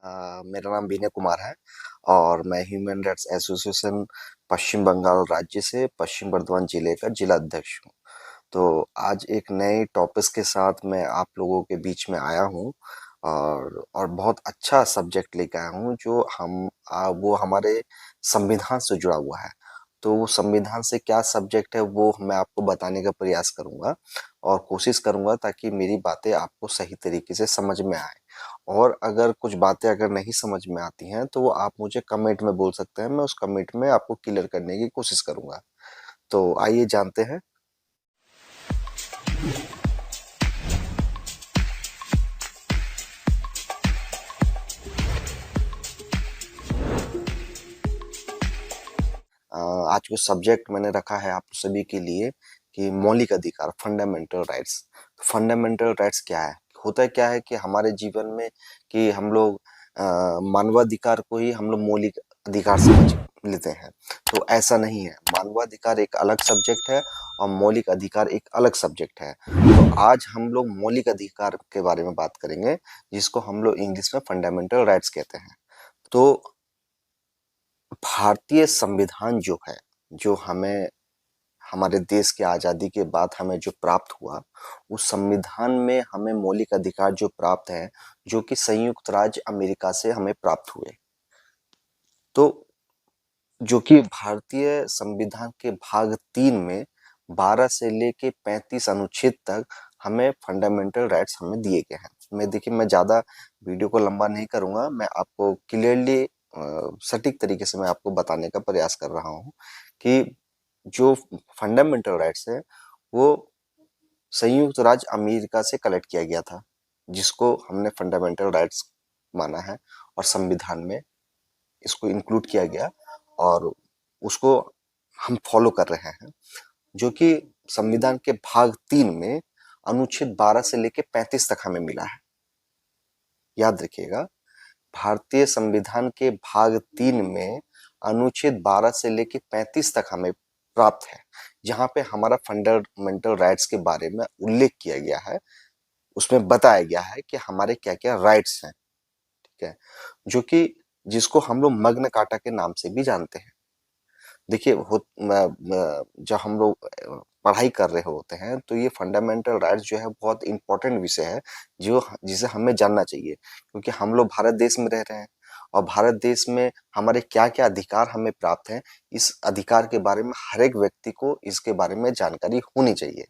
मेरा नाम विनय कुमार है और मैं ह्यूमन राइट्स एसोसिएशन पश्चिम बंगाल राज्य से पश्चिम बर्धमान जिले का जिला अध्यक्ष हूँ। तो आज एक नए टॉपिक के साथ मैं आप लोगों के बीच में आया हूँ और बहुत अच्छा सब्जेक्ट लेकर आया हूँ जो वो हमारे संविधान से जुड़ा हुआ है। तो वो संविधान से क्या सब्जेक्ट है वो मैं आपको बताने का प्रयास करूंगा और कोशिश करूंगा ताकि मेरी बातें आपको सही तरीके से समझ में आए। और अगर कुछ बातें अगर नहीं समझ में आती हैं तो वो आप मुझे कमेंट में बोल सकते हैं, मैं उस कमेंट में आपको क्लियर करने की कोशिश करूंगा। तो आइए जानते हैं। आज को सब्जेक्ट मैंने रखा है आप सभी के लिए कि मौलिक अधिकार, फंडामेंटल राइट्स। फंडामेंटल राइट्स क्या है, होता क्या है कि हमारे जीवन में कि हम लोग मानवाधिकार को ही हम लोग मौलिक अधिकार समझ लेते हैं। तो ऐसा नहीं है, मानवाधिकार एक अलग सब्जेक्ट है और मौलिक अधिकार एक अलग सब्जेक्ट है। तो आज हम लोग मौलिक अधिकार के बारे में बात करेंगे, जिसको हम लोग इंग्लिश में फंडामेंटल राइट्स कहते हैं। तो भारतीय संविधान जो है, जो हमें हमारे देश की आजादी के बाद हमें जो प्राप्त हुआ, उस संविधान में हमें मौलिक अधिकार जो प्राप्त है, जो कि संयुक्त राज्य अमेरिका से हमें प्राप्त हुए। तो जो कि भारतीय संविधान के भाग 3 में 12 से लेके 35 अनुच्छेद तक हमें फंडामेंटल राइट्स हमें दिए गए हैं। मैं ज्यादा वीडियो को लंबा नहीं करूंगा, मैं आपको क्लियरली सटीक तरीके से मैं आपको बताने का प्रयास कर रहा हूँ कि जो फंडामेंटल राइट्स है वो संयुक्त राज्य अमेरिका से कलेक्ट किया गया था, जिसको हमने फंडामेंटल राइट्स माना है और संविधान में इसको इंक्लूड किया गया और उसको हम फॉलो कर रहे हैं। जो कि संविधान के भाग 3 में अनुच्छेद 12 से लेके 35 तक हमें मिला है। याद रखिएगा, भारतीय संविधान के भाग 3 में अनुच्छेद 12 से लेके 35 तक हमें प्राप्त है, जहां पे हमारा फंडामेंटल राइट्स के बारे में उल्लेख किया गया है। उसमें बताया गया है कि हमारे क्या क्या राइट्स हैं। ठीक है, जो कि जिसको हम लोग मग्न कार्टा के नाम से भी जानते हैं। देखिए, जब हम लोग पढ़ाई कर रहे होते हैं तो ये फंडामेंटल राइट्स जो है बहुत इंपॉर्टेंट विषय है, जो जिसे हमें जानना चाहिए, क्योंकि हम लोग भारत देश में रह रहे हैं और भारत देश में हमारे क्या क्या अधिकार हमें प्राप्त हैं, इस अधिकार के बारे में हर एक व्यक्ति को इसके बारे में जानकारी होनी चाहिए।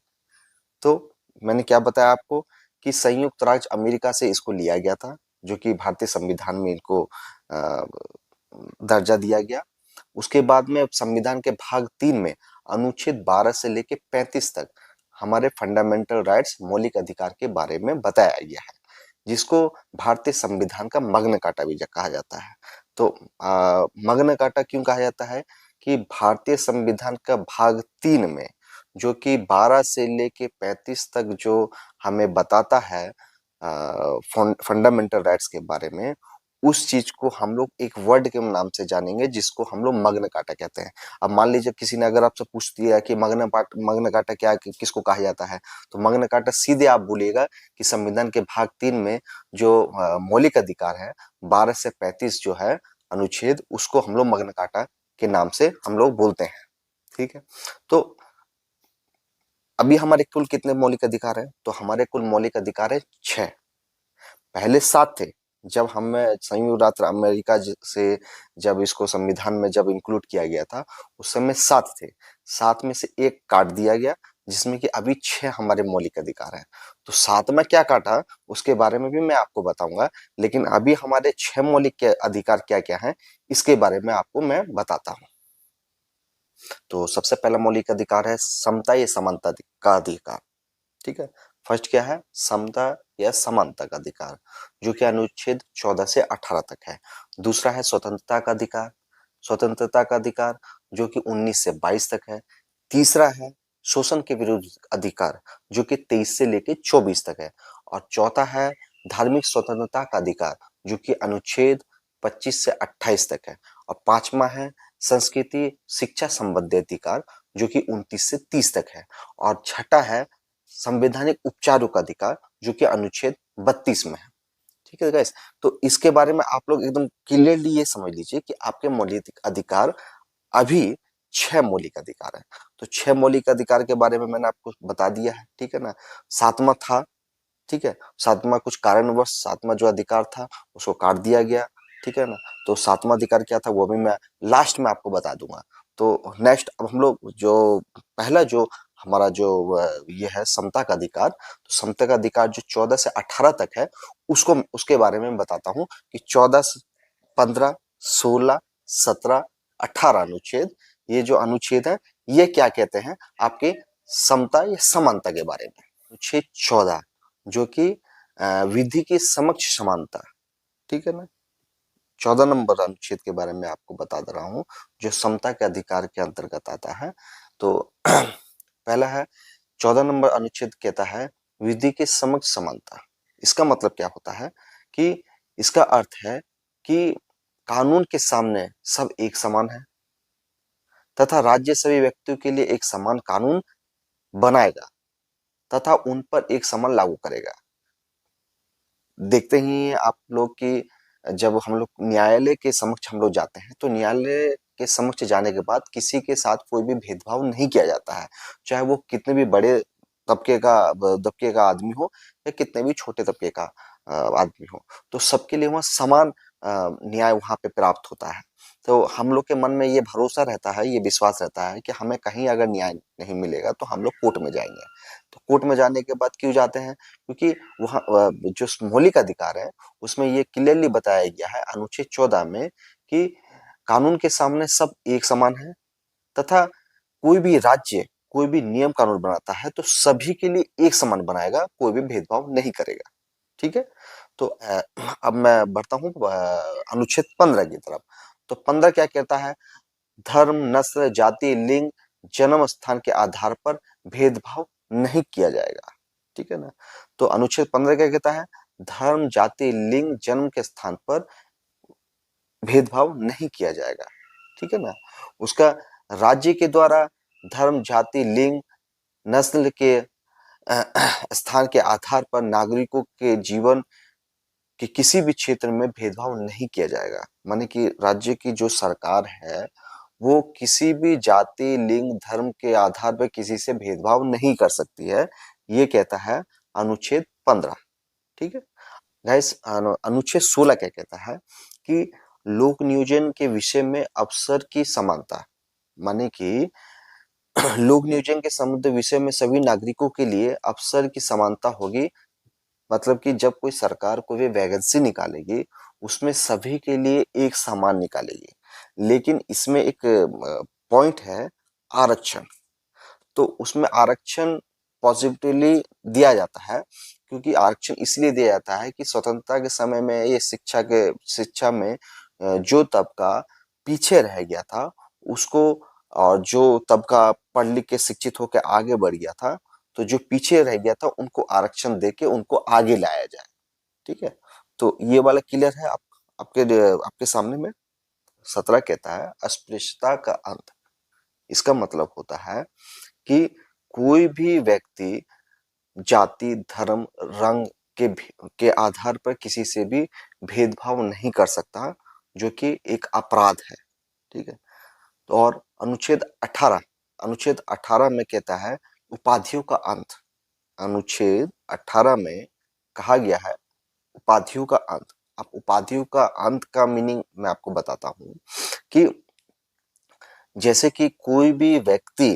तो मैंने क्या बताया आपको कि संयुक्त राज्य अमेरिका से इसको लिया गया था, जो कि भारतीय संविधान में इनको दर्जा दिया गया। उसके बाद में संविधान के भाग 3 में अनुच्छेद 12 से लेके 35 तक हमारे फंडामेंटल राइट्स, मौलिक अधिकार के बारे में बताया गया है, जिसको भारतीय संविधान का मग्न काटा भी कहा जाता है। तो मग्न काटा क्यों कहा जाता है कि भारतीय संविधान का भाग 3 में जो कि 12 से लेके 35 तक जो हमें बताता है फंडामेंटल राइट्स के बारे में, उस चीज को हम लोग एक वर्ड के नाम से जानेंगे, जिसको हम लोग मग्न काटा कहते हैं। अब मान लीजिए किसी ने अगर आपसे पूछ दिया कि मग्न काटा क्या, किसको कहा जाता है, तो मग्न काटा सीधे आप बोलिएगा कि संविधान के भाग 3 में जो मौलिक अधिकार है 12 से 35 जो है अनुच्छेद, उसको हम लोग मग्न काटा के नाम से हम लोग बोलते हैं। ठीक है, तो अभी हमारे कुल कितने मौलिक अधिकार है, तो हमारे कुल मौलिक अधिकार है 6। पहले 7 थे, जब हमें संयुक्त राज्य अमेरिका से जब इसको संविधान में जब इंक्लूड किया गया था, उस समय 7 थे। 7 में से एक काट दिया गया, जिसमें कि अभी 6 हमारे मौलिक अधिकार हैं। तो 7 में क्या काटा उसके बारे में भी मैं आपको बताऊंगा, लेकिन अभी हमारे 6 मौलिक के अधिकार क्या क्या हैं इसके बारे में आपको मैं बताता हूँ। तो सबसे पहला मौलिक अधिकार है समता या समानता का अधिकार। ठीक है, फर्स्ट क्या है, समता या समानता का अधिकार, जो कि अनुच्छेद 14 से 18 तक है। दूसरा है स्वतंत्रता का अधिकार, स्वतंत्रता का अधिकार जो कि 19 से 22 तक है। तीसरा है शोषण के विरुद्ध अधिकार, जो कि 23 से लेके 24 तक है। और चौथा है धार्मिक स्वतंत्रता का अधिकार, जो कि अनुच्छेद 25 से 28 तक है। और पांचवा है संस्कृति शिक्षा संबंधी अधिकार, जो कि 29 से 30 तक है। और छठा है संवैधानिक उपचारों का अधिकार, जो कि अनुच्छेद 32 में है। ठीक है गाइस। तो इसके बारे में आप लोग एकदम क्लियरली ये समझ लीजिए कि आपके मौलिक अधिकार अभी 6 मौलिक अधिकार है। तो 6 मौलिक अधिकार के बारे में मैंने आपको बता दिया है, ठीक है ना। सातवां था, ठीक है, सातवां कुछ कारणवश सातवां जो अधिकार था उसको काट दिया गया, ठीक है ना। तो सातवां अधिकार क्या था वो भी मैं लास्ट में आपको बता दूंगा। तो नेक्स्ट अब हम लोग जो पहला जो हमारा जो ये है समता का अधिकार, तो समता का अधिकार जो 14 से 18 तक है उसको उसके बारे में बताता हूँ कि 14 15 16 17 18 अनुच्छेद, ये जो अनुच्छेद है ये क्या कहते हैं आपके समता या समानता के बारे में। अनुच्छेद 14 जो कि विधि के समक्ष समानता, ठीक है ना। 14 नंबर अनुच्छेद के बारे में आपको बता दे रहा हूं जो समता के अधिकार के अंतर्गत आता है। तो पहला है 14 नंबर अनुच्छेद कहता है विधि के समक्ष समानता। इसका मतलब क्या होता है कि इसका अर्थ है कि कानून के सामने सब एक समान है तथा राज्य सभी व्यक्तियों के लिए एक समान कानून बनाएगा तथा उन पर एक समान लागू करेगा। देखते ही आप लोग कि जब हम लोग न्यायालय के समक्ष हम लोग जाते हैं तो न्यायालय के समक्ष जाने के बाद किसी के साथ कोई भी भेदभाव नहीं किया जाता है, चाहे वो कितने भी बड़े तबके का आदमी हो या कितने भी छोटे तबके का आदमी हो, तो सबके लिए वहाँ समान न्याय वहाँ पे प्राप्त होता है। तो हम लोग के मन में ये भरोसा रहता है, ये विश्वास रहता है कि हमें कहीं अगर न्याय नहीं मिलेगा तो हम लोग कोर्ट में जाएंगे। तो कोर्ट में जाने के बाद क्यों जाते हैं, क्योंकि वहाँ जो मौलिक अधिकार है उसमें ये क्लियरली बताया गया है अनुच्छेद 14 में कि कानून के सामने सब एक समान है तथा कोई भी राज्य कोई भी नियम कानून बनाता है तो सभी के लिए एक समान बनाएगा, कोई भी भेदभाव नहीं करेगा, ठीक है। तो अब मैं बढ़ता हूँ अनुच्छेद 15 की तरफ। तो 15 क्या कहता है, धर्म नस्ल जाति लिंग जन्म स्थान के आधार पर भेदभाव नहीं किया जाएगा, ठीक है ना। तो अनुच्छेद 15 क्या कहता है, धर्म जाति लिंग जन्म के स्थान पर भेदभाव नहीं किया जाएगा, ठीक है ना। उसका राज्य के द्वारा धर्म जाति लिंग नस्ल के स्थान के आधार पर नागरिकों के जीवन के किसी भी क्षेत्र में भेदभाव नहीं किया जाएगा। माने कि राज्य की जो सरकार है वो किसी भी जाति लिंग धर्म के आधार पर किसी से भेदभाव नहीं कर सकती है, ये कहता है अनुच्छेद 15, ठीक है। गाइस अनुच्छेद 16 क्या कहता है कि लोक नियोजन के विषय में अवसर की समानता, माने कि लोक नियोजन के संबंध विषय में सभी नागरिकों के लिए अवसर की समानता होगी। मतलब कि जब कोई सरकार कोई भी वैकेंसी निकालेगी उसमें सभी के लिए एक समान निकालेगी, लेकिन इसमें एक पॉइंट है आरक्षण। तो उसमें आरक्षण पॉजिटिवली दिया जाता है, क्योंकि आरक्षण इसलिए दिया जाता है कि स्वतंत्रता के समय में ये शिक्षा में जो तबका पीछे रह गया था उसको, और जो तबका पढ़ लिख के शिक्षित होकर आगे बढ़ गया था, तो जो पीछे रह गया था उनको आरक्षण देके उनको आगे लाया जाए, ठीक है। तो ये वाला क्लियर है आपके आपके सामने में। 17 कहता है अस्पृश्यता का अंत। इसका मतलब होता है कि कोई भी व्यक्ति जाति धर्म रंग के आधार पर किसी से भी भेदभाव नहीं कर सकता, जो कि एक अपराध है, ठीक है। तो और अनुच्छेद 18 में कहता है उपाधियों का अंत। अनुच्छेद 18 में कहा गया है उपाधियों का अंत। अब उपाधियों का अंत का मीनिंग मैं आपको बताता हूं कि जैसे कि कोई भी व्यक्ति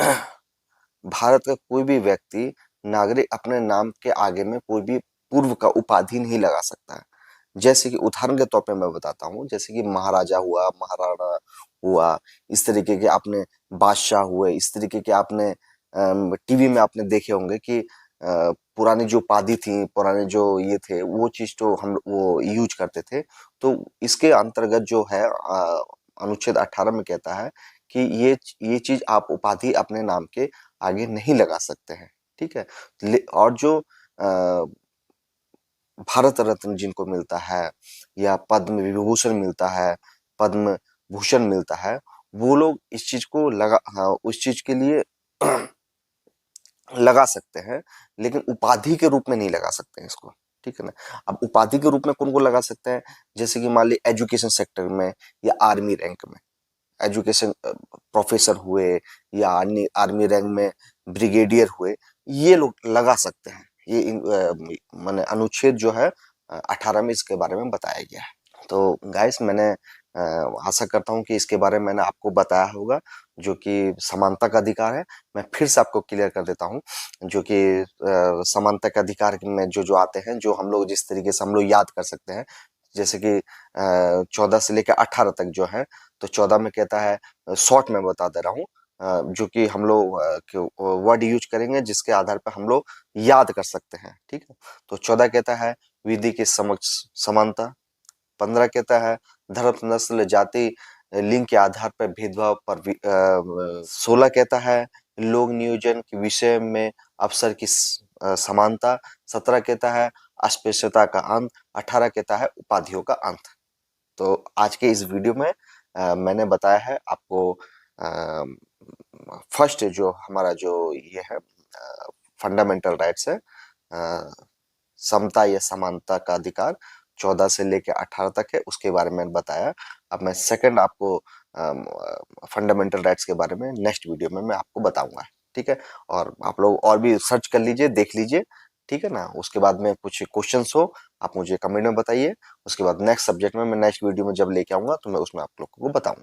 भारत का कोई भी व्यक्ति नागरिक अपने नाम के आगे में कोई भी पूर्व का उपाधि नहीं लगा सकता है। जैसे कि उदाहरण के तौर पे मैं बताता हूँ, जैसे कि महाराजा हुआ महाराणा हुआ, इस तरीके के आपने बादशाह हुए, इस तरीके के आपने टीवी में आपने देखे होंगे कि पुरानी जो उपाधि थी पुराने जो ये थे वो चीज तो हम वो यूज करते थे। तो इसके अंतर्गत जो है अनुच्छेद 18 में कहता है कि ये चीज आप उपाधि अपने नाम के आगे नहीं लगा सकते हैं, ठीक है। और जो भारत रत्न जिनको मिलता है या पद्म विभूषण मिलता है, पद्म भूषण मिलता है, वो लोग इस चीज को उस चीज के लिए लगा सकते हैं, लेकिन उपाधि के रूप में नहीं लगा सकते हैं इसको, ठीक है ना। अब उपाधि के रूप में कौन को लगा सकते हैं, जैसे कि मान ली एजुकेशन सेक्टर में या आर्मी रैंक में, एजुकेशन प्रोफेसर हुए या आर्मी रैंक में ब्रिगेडियर हुए, ये लोग लगा सकते हैं। ये माने अनुच्छेद जो है 18 में इसके बारे में बताया गया है। तो गाइस मैंने आशा करता हूँ कि इसके बारे में मैंने आपको बताया होगा, जो कि समानता का अधिकार है। मैं फिर से आपको क्लियर कर देता हूँ, जो कि समानता के अधिकार में जो जो आते हैं, जो हम लोग जिस तरीके से हम लोग याद कर सकते हैं, जैसे कि 14 से लेकर 18 तक जो है, तो 14 में कहता है, शॉर्ट में बता दे रहा हूँ, जो कि हम लोग वर्ड यूज करेंगे जिसके आधार पर हम लोग याद कर सकते हैं, ठीक है। तो 14 कहता है विधि के समक्ष समानता। 15 कहता है धर्म, नस्ल, जाति, लिंग के आधार पर भेदभाव पर 16 कहता है लोग नियोजन के विषय में अवसर की समानता। 17 कहता है अस्पृश्यता का अंत। 18 कहता है उपाधियों का अंत। तो आज के इस वीडियो में मैंने बताया है आपको फर्स्ट जो हमारा जो ये है फंडामेंटल राइट्स है, समता या समानता का अधिकार 14 से लेकर 18 तक है, उसके बारे में बताया। अब मैं सेकंड आपको फंडामेंटल राइट्स के बारे में नेक्स्ट वीडियो में मैं आपको बताऊंगा, ठीक है। और आप लोग और भी सर्च कर लीजिए, देख लीजिए, ठीक है ना। उसके बाद में कुछ क्वेश्चंस हो आप मुझे कमेंट में बताइए। उसके बाद नेक्स्ट सब्जेक्ट में मैं नेक्स्ट वीडियो में जब लेके आऊंगा तो मैं उसमें आप लोगों को बताऊंगा।